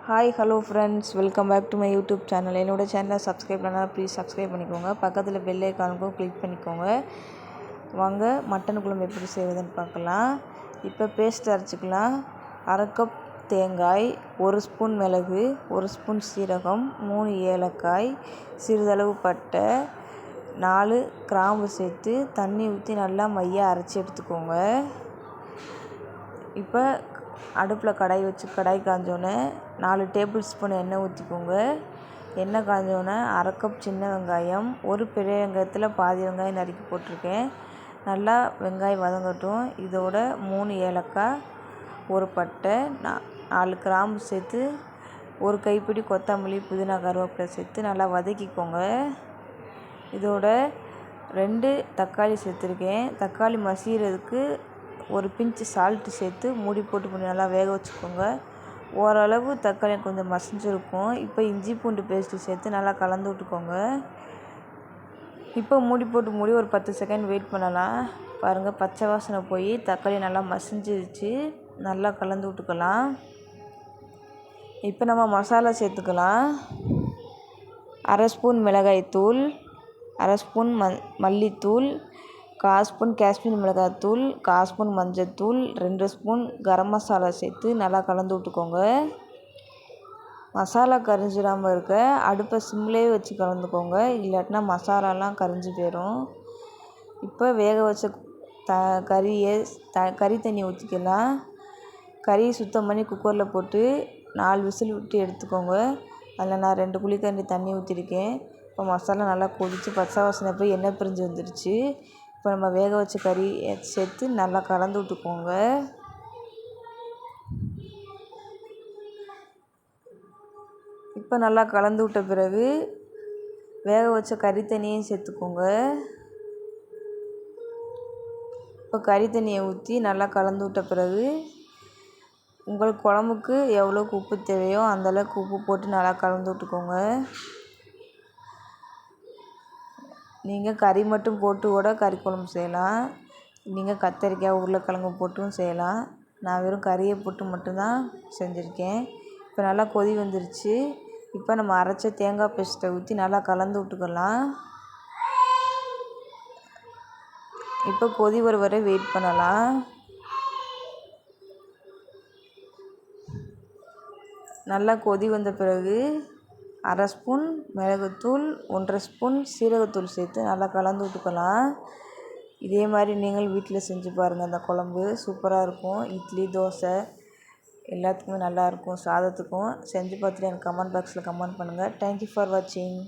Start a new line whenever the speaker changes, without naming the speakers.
Hi hello friends, welcome back to my YouTube channel. என்னோடய சேனலை subscribe பண்ணால் please subscribe பண்ணிக்கோங்க. பக்கத்தில் பெல் ஐக்கானுக்கும் கிளிக் பண்ணிக்கோங்க. வாங்க மட்டன் குழம்பு எப்படி செய்வதுன்னு பார்க்கலாம். இப்போ பேஸ்ட் அரைச்சிக்கலாம். 1/2 கப் தேங்காய், 1 ஸ்பூன் மிளகு, 1 ஸ்பூன் சீரகம், 3 ஏலக்காய், சிறிதளவு பட்டை, 4 கிராம்பு சேர்த்து தண்ணி ஊற்றி நல்லா மையாக அரைச்சி எடுத்துக்கோங்க. இப்போ அடுப்பில் கடாய் வச்சு கடாய் காஞ்சோன்னே 4 டேபிள் ஸ்பூன் எண்ணெய் ஊற்றிக்கோங்க. எண்ணெய் காஞ்சோன்னே 1/2 கப் சின்ன வெங்காயம், ஒரு பெரிய வெங்காயத்தில் பாதி வெங்காயம் நறுக்கி போட்டிருக்கேன். நல்லா வெங்காயம் வதங்கட்டும். இதோட 3 ஏலக்காய், ஒரு பட்டை, 4 கிராம்பு சேர்த்து ஒரு கைப்பிடி கொத்தமல்லி, புதினா, கருவேப்பிலை சேர்த்து நல்லா வதக்கிக்கோங்க. இதோட 2 தக்காளி சேர்த்துருக்கேன். தக்காளி மசிகிறதுக்கு ஒரு பிஞ்சு சால்ட்டு சேர்த்து மூடி போட்டு கொஞ்சம் நல்லா வேக வச்சுக்கோங்க. ஓரளவு தக்காளி கொஞ்சம் மசிஞ்சிருக்கும். இப்போ இஞ்சி பூண்டு பேஸ்ட்டு சேர்த்து நல்லா கலந்து விட்டுக்கோங்க. இப்போ மூடி ஒரு 10 செகண்ட் வெயிட் பண்ணலாம். பாருங்கள், பச்சை வாசனை போய் தக்காளி நல்லா மசிஞ்சிருச்சு. நல்லா கலந்து விட்டுக்கலாம். இப்போ நம்ம மசாலா சேர்த்துக்கலாம். 1/2 ஸ்பூன் மிளகாய்த்தூள், 1/2 ஸ்பூன் மல்லித்தூள், 1/4 ஸ்பூன் காஷ்மீர் மிளகாய்த்தூள், 1/4 ஸ்பூன் மஞ்சள்தூள், 2 ஸ்பூன் கரம் மசாலா சேர்த்து நல்லா கலந்து விட்டுக்கோங்க. மசாலா கரிஞ்சிடாமல் இருக்க அடுப்பை சிம்லேயே வச்சு கலந்துக்கோங்க. இல்லாட்டினா மசாலாலாம் கரிஞ்சு போயிடும். இப்போ வேக வச்ச கறி தண்ணி ஊற்றிக்கலாம். கறியை சுத்தம் பண்ணி குக்கரில் போட்டு 4 விசில் விட்டு எடுத்துக்கோங்க. அதில் நான் 2 குழிக்கரண்டி தண்ணி ஊற்றிருக்கேன். இப்போ மசாலா நல்லா கொதித்து பச்சை வாசனை போய் எண்ணெய் பிரிஞ்சு வந்துடுச்சு. இப்போ நம்ம வேக வச்ச கறி சேர்த்து நல்லா கலந்து விட்டுக்கோங்க. இப்போ நல்லா கலந்து விட்ட பிறகு வேக வச்ச கறி தண்ணியையும் சேர்த்துக்கோங்க. இப்போ கறி தண்ணியை ஊற்றி நல்லா கலந்து விட்ட பிறகு உங்களுக்கு குழம்புக்கு எவ்வளோக்கு உப்பு தேவையோ அந்தளவுக்கு உப்பு போட்டு நல்லா கலந்து விட்டுக்கோங்க. நீங்கள் கறி மட்டும் போட்டு கூட கறி குழம்பு செய்யலாம். நீங்கள் கத்தரிக்காய், உருளைக்கிழங்கு போட்டும் செய்யலாம். நான் வெறும் கறியை போட்டு மட்டும்தான் செஞ்சுருக்கேன். இப்போ நல்லா கொதி வந்துருச்சு. இப்போ நம்ம அரைச்ச தேங்காய் பேஸ்ட்டை ஊற்றி நல்லா கலந்து விட்டுக்கலாம். இப்போ கொதி வர வரை வெயிட் பண்ணலாம். நல்லா கொதி வந்த பிறகு 1/2 ஸ்பூன் மிளகுத்தூள், 1/2 ஸ்பூன் சீரகத்தூள் சேர்த்து நல்லா கலந்து விட்டுக்கலாம். இதே மாதிரி நீங்கள் வீட்டில் செஞ்சு பாருங்கள். அந்த குழம்பு சூப்பராக இருக்கும். இட்லி, தோசை எல்லாத்துக்குமே நல்லாயிருக்கும். சாதத்துக்கும் செஞ்சு பார்த்துட்டு எனக்கு கமெண்ட் பாக்ஸில் கமெண்ட் பண்ணுங்கள். தேங்க்யூ ஃபார் வாட்சிங்.